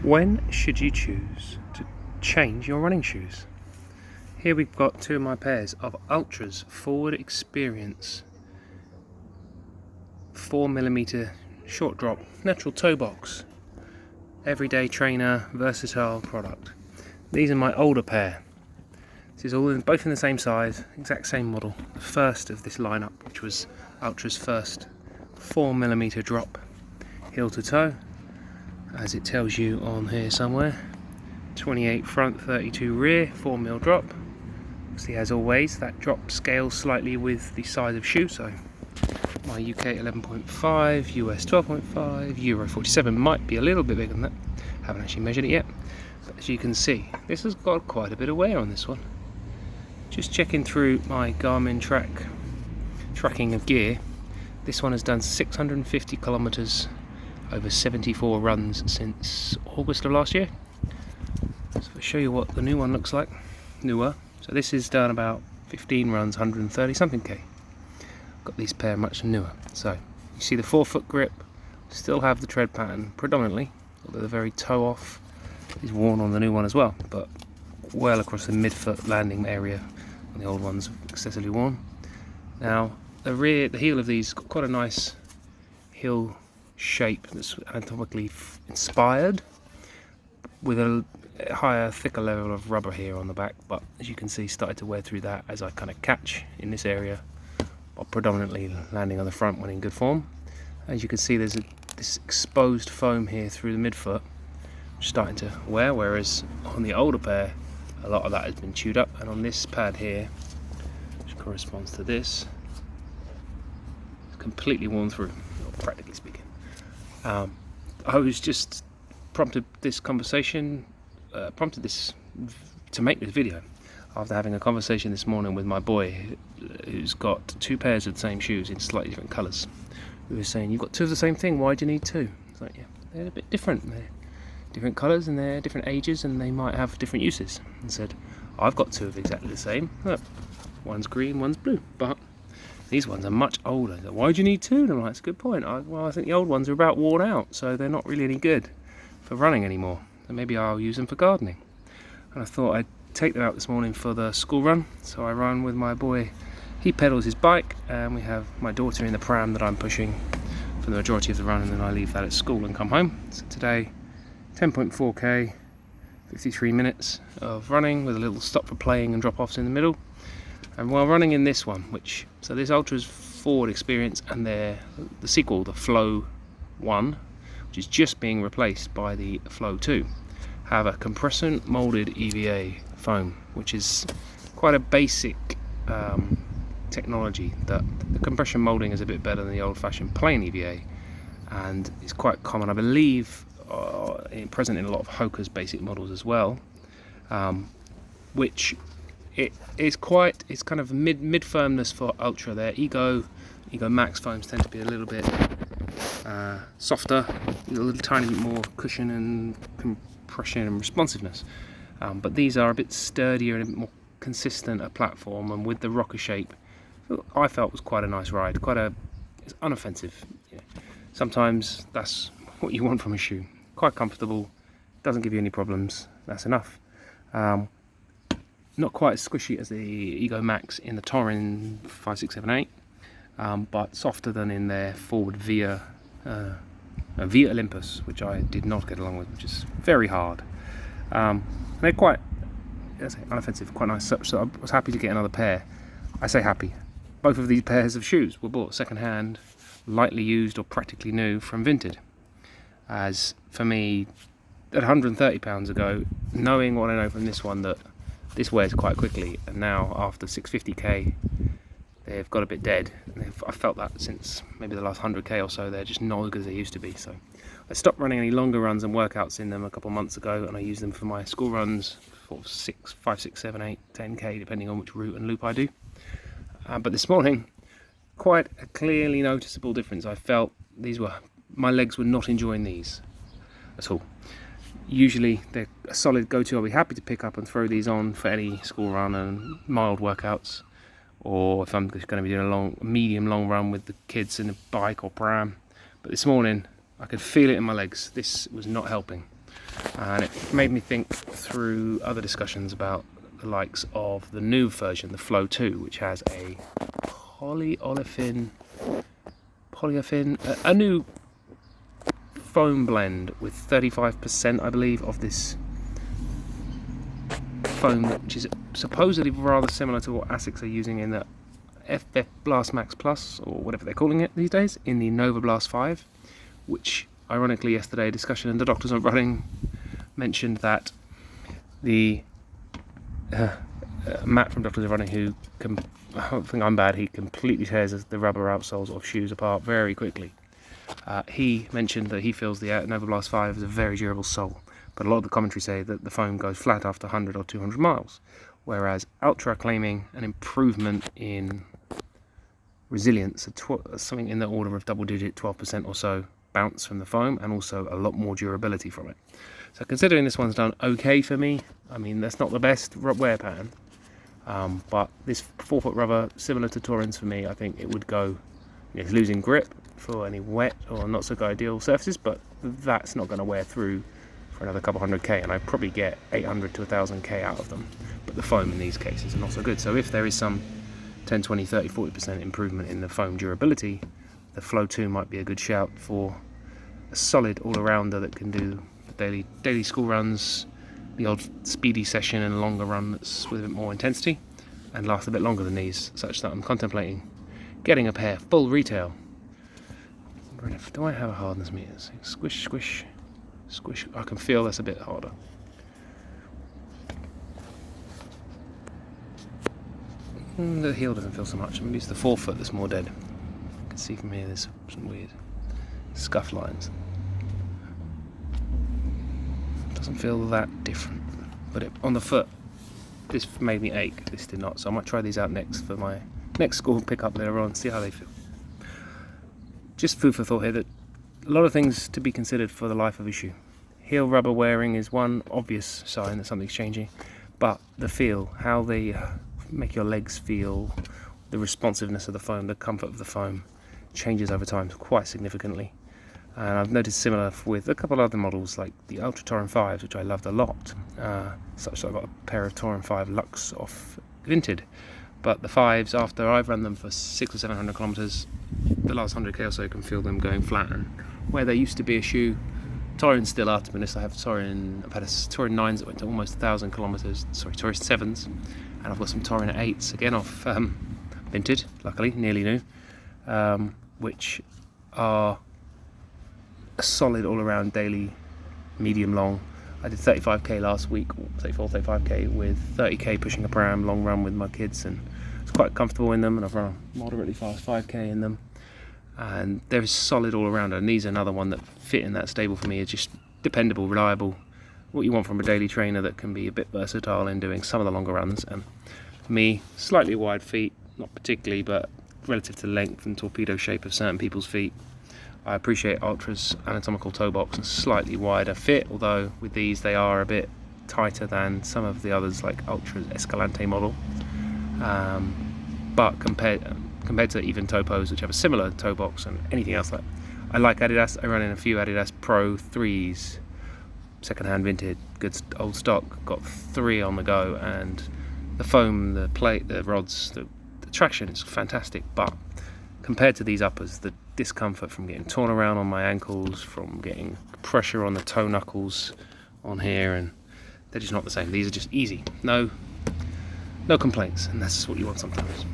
When should you choose to change your running shoes? Here we've got two of my pairs of Altra Fwd Experience 4mm short drop natural toe box, everyday trainer, versatile product. These are my older pair. This is both in the same size, exact same model, the first of this lineup, which was Altra's first 4mm drop heel to toe, as it tells you on here somewhere. 28 front, 32 rear, 4mm drop. Obviously, as always, that drop scales slightly with the size of shoe, so my UK 11.5, US 12.5, Euro 47 might be a little bit bigger than that. Haven't actually measured it yet, but as you can see, this has got quite a bit of wear on this one. Just checking through my Garmin tracking of gear, this one has done 650 kilometers over 74 runs since August of last year. So I'll show you what the new one looks like, newer. So this is done about 15 runs, 130 something K. Got these pair much newer. So you see the forefoot grip, still have the tread pattern predominantly, although the very toe off is worn on the new one as well, but well across the midfoot landing area on the old one's excessively worn. Now the heel of these got quite a nice heel shape that's anatomically inspired, with a higher, thicker level of rubber here on the back, but as you can see, started to wear through that as I kind of catch in this area, while predominantly landing on the front when in good form. As you can see, there's this exposed foam here through the midfoot, which is starting to wear, whereas on the older pair, a lot of that has been chewed up, and on this pad here, which corresponds to this, it's completely worn through, practically speaking. I was just prompted this to make this video after having a conversation this morning with my boy, who's got two pairs of the same shoes in slightly different colours. We were saying, you've got two of the same thing, why do you need two? It's like, yeah, they're a bit different. They're different colours and they're different ages and they might have different uses. And said, I've got two of exactly the same. Look, one's green, one's blue, but these ones are much older. Like, why do you need two? And I'm like, that's a good point. I think the old ones are about worn out, so they're not really any good for running anymore. So maybe I'll use them for gardening. And I thought I'd take them out this morning for the school run. So I run with my boy. He pedals his bike, and we have my daughter in the pram that I'm pushing for the majority of the run, and then I leave that at school and come home. So today, 10.4k, 53 minutes of running with a little stop for playing and drop-offs in the middle. And while running in this one, so this Altra Fwd Experience and the sequel, the Flow 1, which is just being replaced by the Flow 2, have a compression molded EVA foam, which is quite a basic technology. That the compression molding is a bit better than the old-fashioned plain EVA, and it's quite common, I believe, present in a lot of Hoka's basic models as well, which it's kind of mid firmness for Ultra. Their Ego Max foams tend to be a little bit softer, a little tiny bit more cushion and compression and responsiveness, but these are a bit sturdier and a bit more consistent a platform, and with the rocker shape, I felt was quite a nice ride. It's unoffensive. Yeah. Sometimes that's what you want from a shoe. Quite comfortable, doesn't give you any problems. That's enough. Not quite as squishy as the Ego Max in the Torin 5, 6, 7, 8, but softer than in their forward Via Olympus, which I did not get along with, which is very hard. They're quite unoffensive, quite nice. So I was happy to get another pair. I say happy. Both of these pairs of shoes were bought second-hand, lightly used or practically new from Vinted. As for me, at £130 ago, knowing what I know from this one, that this wears quite quickly, and now after 650k they've got a bit dead. I felt that since maybe the last 100k or so, they're just not as good as they used to be. So I stopped running any longer runs and workouts in them a couple of months ago, and I use them for my school runs for 5, 6, 7, 8, 10k, depending on which route and loop I do. But this morning, quite a clearly noticeable difference. I felt my legs were not enjoying these at all. Usually they're a solid go-to. I'll be happy to pick up and throw these on for any school run and mild workouts, or if I'm just going to be doing a medium long run with the kids in a bike or pram. But this morning I could feel it in my legs. This was not helping. And it made me think through other discussions about the likes of the new version, the Flow 2, which has a polyolefin, a new foam blend with 35%, I believe, of this foam, which is supposedly rather similar to what Asics are using in the FF Blast Max Plus, or whatever they're calling it these days, in the Novavlast 5, which ironically yesterday discussion in the Doctors on Running mentioned that the Matt from Doctors of Running, who I don't think I'm bad, he completely tears the rubber outsoles of shoes apart very quickly. He mentioned that he feels the Novavlast 5 is a very durable sole, but a lot of the commentary say that the foam goes flat after 100 or 200 miles, whereas Altra are claiming an improvement in resilience, something in the order of double-digit 12% or so bounce from the foam, and also a lot more durability from it. So considering this one's done okay for me, I mean, that's not the best wear pattern, but this 4-foot rubber, similar to Torin's for me, I think it would go, it's losing grip for any wet or not so ideal surfaces, but that's not going to wear through for another couple 100k, and I probably get 800 to 1000k out of them. But the foam in these cases are not so good. So if there is some 10, 20, 30, 40% improvement in the foam durability, the Flow 2 might be a good shout for a solid all-arounder that can do the daily school runs, the odd speedy session and a longer run that's with a bit more intensity and last a bit longer than these, such that I'm contemplating getting a pair full retail. Do I have a hardness meter? Squish, squish, squish. I can feel that's a bit harder. The heel doesn't feel so much. Maybe it's the 4-foot that's more dead. You can see from here there's some weird scuff lines. Doesn't feel that different, but on the foot, this made me ache. This did not. So I might try these out next for my next school pickup later on. See how they feel. Just food for thought here, that a lot of things to be considered for the life of a shoe. Heel rubber wearing is one obvious sign that something's changing, but the feel, how they make your legs feel, the responsiveness of the foam, the comfort of the foam changes over time quite significantly. And I've noticed similar with a couple of other models like the Ultra Torin 5s, which I loved a lot, such that I got a pair of Torin 5 Lux off Vinted. But the 5s, after I've run them for 600 or 700 kilometers, the last 100k or so, can feel them going flat. And where they used to be a shoe, Torin's still are, to be honest. I've had a Torin 9s that went to almost 1,000 kilometers, sorry, Torin 7s, and I've got some Torin 8s, again off Vinted, luckily, nearly new, which are a solid all-around daily, medium long. I did 35k last week, 35k with 30k pushing a pram, long run with my kids, and it's quite comfortable in them, and I've run a moderately fast 5k in them, and they're solid all around. And these are another one that fit in that stable for me. It's just dependable, reliable, what you want from a daily trainer that can be a bit versatile in doing some of the longer runs. And for me, slightly wide feet, not particularly, but relative to length and torpedo shape of certain people's feet, I appreciate Ultra's anatomical toe box and slightly wider fit, although with these they are a bit tighter than some of the others like Ultra's Escalante model. But compared to even Topos, which have a similar toe box and anything else, like I like Adidas. I run in a few Adidas Pro 3s, second-hand vintage, good old stock. Got 3 on the go, and the foam, the plate, the rods, the traction is fantastic. But compared to these uppers, the discomfort from getting torn around on my ankles, from getting pressure on the toe knuckles on here, and they're just not the same. These are just easy. No complaints, and that's what you want sometimes.